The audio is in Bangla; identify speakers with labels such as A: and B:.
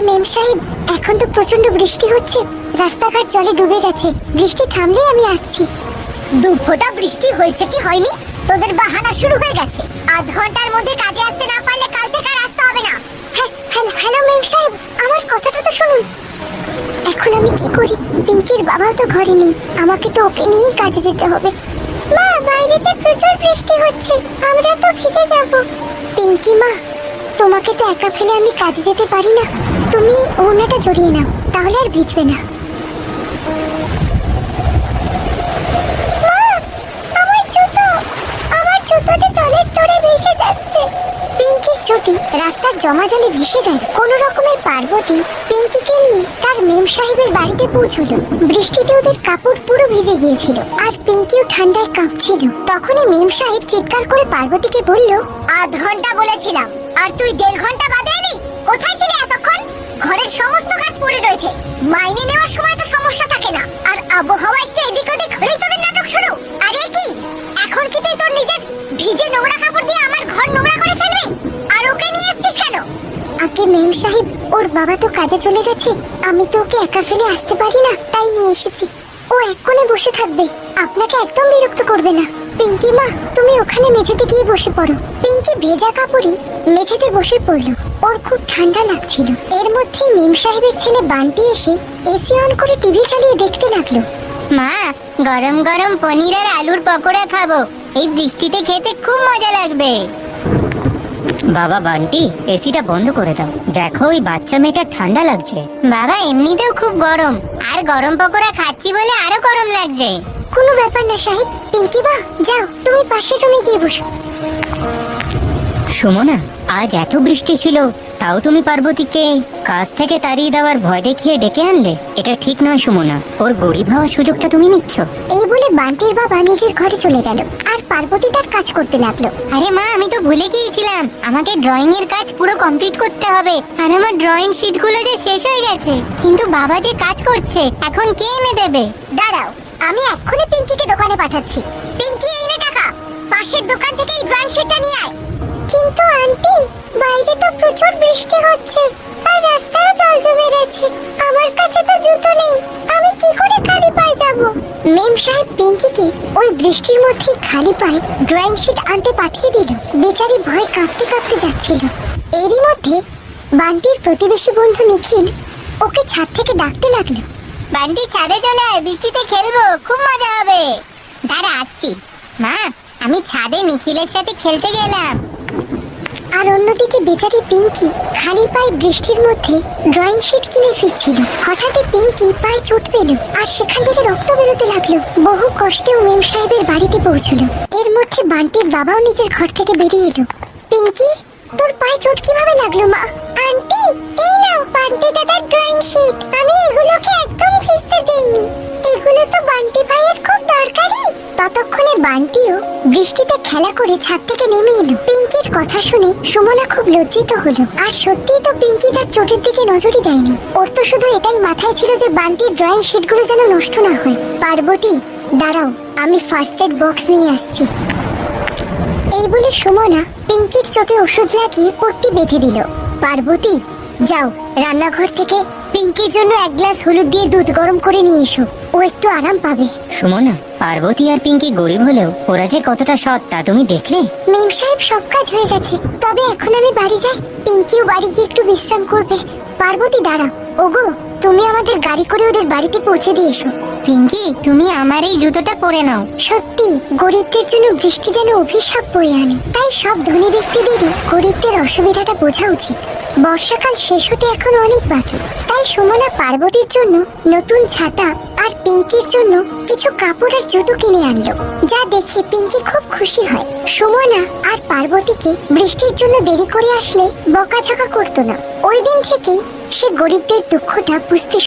A: মেম সাহেব, এখন তো প্রচন্ড বৃষ্টি হচ্ছে, রাস্তাঘাট জলে ডুবে গেছে। বৃষ্টি থামলে আমি আসছি।
B: 2 ফোঁটা বৃষ্টি হয়েছে কি হয়নি? তোদের বাহানা শুরু হয়ে গেছে। আধ ঘন্টার মধ্যে কাজে আসতে না পারলে কাল থেকে আর আসতে হবে না।
A: হ্যালো মেম সাহেব, আমার কথাটা তো শুনুন। এখন আমি কি করি? পিঙ্কির বাবাও তো ঘরে নেই, আমাকে তো ওকে নিয়েই কাজে যেতে হবে। মা, বাইরে যে প্রচুর বৃষ্টি হচ্ছে, আমরা তো ভিজে যাব। পিঙ্কি মা, তোমাকে তো একা ফেলে আমি কাজে যেতে পারি না। তুমি ওড়নাটা জড়িয়ে নাও, তাহলে আর ভিজবে না। আমার জুতো যে জলের তোড়ে ভেসে যাচ্ছে। পিঙ্কির চটি রাস্তার জমা জলে ভেসে গেল। কোনো রকমে পার্বতী পিঙ্কিকে নিয়ে তার মেম সাহেবের বাড়িতে পৌঁছলো। বৃষ্টিতে ওদের কাপড় পুরো ভিজে গিয়েছিল, আর পিঙ্কিও ঠান্ডায় কাঁপছিল। তখনই মেম সাহেব চিৎকার করে পার্বতীকে বলল,
B: আধ ঘন্টা বলেছিলাম, আর তুই 1.5 ঘন্টা বাদে এলি। কোথায় ছিলি এতক্ষণ? ঘরের সমস্ত কাজ পড়ে রয়েছে। মাইনে নেওয়ার সময় তো সমস্যা থাকে না, আর আবহাওয়া একটু এদিক ওদিক হলেই তোদের নাটক শুরু। আরে কি এখন কি তুই তোর নিজের ভিজে নোংরা কাপড় দিয়ে আমার ঘর নোংরা করে ফেলবি? আর ওকে নিয়ে এসেছিস কেন?
A: আগে মেম সাহেব, ওর বাবা তো কাজে চলে গেছে, আমি তো ওকে একা ফেলে আসতে পারি না, তাই নিয়ে এসেছি। ও এক কোণে বসে থাকবে, আপনাকে একদম বিরক্ত করবে না। পিঙ্কি মা, তুমি ওখানে মেঝেতে গিয়ে বসে পড়ো। পিঙ্কি ভেজা কাপড়ে মেঝেতে বসে পড়লো। ওর খুব ঠান্ডা লাগছিল। এর মধ্যেই মেম সাহেবের ছেলে বান্টি এসে এসি অন করে টিভি চালিয়ে দেখতে লাগলো।
B: মা, গরম গরম পনির আর আলুর পকোড়া খাবো। এই বৃষ্টিতে খেতে খুব মজা লাগবে।
C: বাবা বান্টি, এসিটা বন্ধ করে দাও, দেখো ওই বাচ্চা মেয়েটার ঠান্ডা লাগছে।
B: বাবা, এমনিতেও খুব গরম, আর গরম পকোড়া খাচ্ছি বলে আরো গরম লাগছে।
A: কোনো ব্যাপার না সাহেব। পিঙ্কি মা, যাও তুমি পাশে রুমে গিয়ে বসো।
C: সুমনা, আজ এত বৃষ্টি ছিল, তাও তুমি পার্বতীকে কাজ থেকে তাড়িয়ে দেওয়ার ভয় দেখিয়ে ডেকে আনলে। এটা ঠিক নয় সুমনা, ওর গরিব হওয়ার সুযোগটা তুমি নিচ্ছ।
A: এই বলে বান্টির বাবা নিজের ঘরে চলে গেল, আর পার্বতী তার কাজ করতে লাগলো।
B: আরে মা, আমি তো ভুলে গিয়েছিলাম, আমাকে ড্রয়িং এর কাজ পুরো কমপ্লিট করতে হবে। আর আমার ড্রয়িং শিট গুলো যে শেষ হয়ে গেছে। কিন্তু বাবা যে কাজ করছে, এখন কে এনে দেবে?
A: দাঁড়াও, আমি এক্ষুনি পিঙ্কিকে দোকানে পাঠাচ্ছি।
B: পিঙ্কি, এই নে টাকা, পাশের দোকান থেকে এই ড্রয়িং শিটটা নিয়ে আয়।
A: কিন্তু আন্টি, বাইরে তো প্রচুর বৃষ্টি হচ্ছে, আর রাস্তায় জল জমে গেছে। আমার কাছে তো জুতো নেই, আমি কি করে খালি পায়ে যাব? মেম সাহেব পিঙ্কিকে ওই বৃষ্টির মধ্যে খালি পায়ে ড্রয়িং শিট আনতে পাঠিয়ে দিল। বেচারি ভয় কাঁপতে কাঁপতে যাচ্ছিল। এরই মধ্যে বান্টির প্রতিবেশী বন্ধু নিখিল ওকে ছাদ থেকে ডাকতে লাগলো।
B: বান্টি, ছাদে চলে আয়, বৃষ্টিতে খেলবো, খুব মজা হবে। দাঁড়া, আসছি। মা, আমি ছাদে নিখিলের সাথে খেলতে গেলাম।
A: আর অন্যদিকে বেচারি পিঙ্কি খালি পায়ে বৃষ্টির মধ্যে ড্রয়িং শিট কিনে ফিরছিল। হঠাৎই পিঙ্কি পায়ে চোট পেল, আর সেখান থেকে রক্ত বেরোতে লাগলো। বহু কষ্টে মেম সাহেবের বাড়িতে পৌঁছলো। এর মধ্যে বান্টির বাবাও নিজের ঘর থেকে বেরিয়ে এলো। পিঙ্কি, তোর পায়ে চোট কিভাবে লাগলো মা? আন্টি, এই নাও বান্টি দাদার ড্রয়িং শিট। আমি এগুলোকে একদম ভিজতে দেইনি, এগুলো তো বান্টি ভাইয়ের খুব দরকারি। ততক্ষণে বান্টিও বৃষ্টিতে খেলা করে ছাদ থেকে নেমে এলো। পিঙ্কির কথা শুনে সুমনা খুব লজ্জিত হলো। আর সত্যিই তো পিঙ্কি তার চোটের দিকে নজরই দেয়নি। ওর তো শুধু এটাই মাথায় ছিল যে বান্টির ড্রয়িং শিটগুলো যেন নষ্ট না হয়। পার্বতী, দাঁড়াও, আমি ফার্স্ট এড বক্স নিয়ে আসছি। এই বলে সুমনা পিঙ্কির চোখে ওষুধ লাগিয়ে পট্টি বেঁধে দিল। পার্বতী, যাও রান্নাঘর থেকে পিঙ্কির জন্য 1 গ্লাস হলুদ দিয়ে দুধ গরম করে নিয়ে এসো, ও একটু আরাম পাবে।
C: সুমনা, পার্বতী আর পিঙ্কি গরিব হলেও ওরা যে কতটা সৎ তা তুমি দেখলে।
A: মেম সাহেব, সব কাজ হয়ে গেছে, তবে এখন আমি বাড়ি যাই। পিঙ্কিও বাড়ি গিয়ে একটু বিশ্রাম করবে। পার্বতী, দাঁড়াও। ওগো, তুমি আমাদের গাড়ি করে ওদের বাড়িতে পৌঁছে দিয়ে এসো।
B: পিঙ্কি, তুমি আমার এই জুতোটা পরে নাও।
A: সত্যি গরিবদের জন্য বৃষ্টি যেন অভিশাপ বয়ে আনে, তাই সব ধনী ব্যক্তিদেরই গরিবদের অসুবিধাটা বোঝা উচিত। বর্ষাকাল শেষ হতে এখন অনেক বাকি, তাই সুমনা পার্বতীর জন্য নতুন ছাতা আর পিঙ্কির জন্য কিছু কাপড় আর জুতো কিনে আনলো, যা দেখে পিঙ্কি খুব খুশি হয়। সুমনা আর পার্বতীকে বৃষ্টির জন্য দেরি করে আসলে বকাঝকা করতো না। ওই দিন থেকেই সে গরিবদের দুঃখটা বুঝতে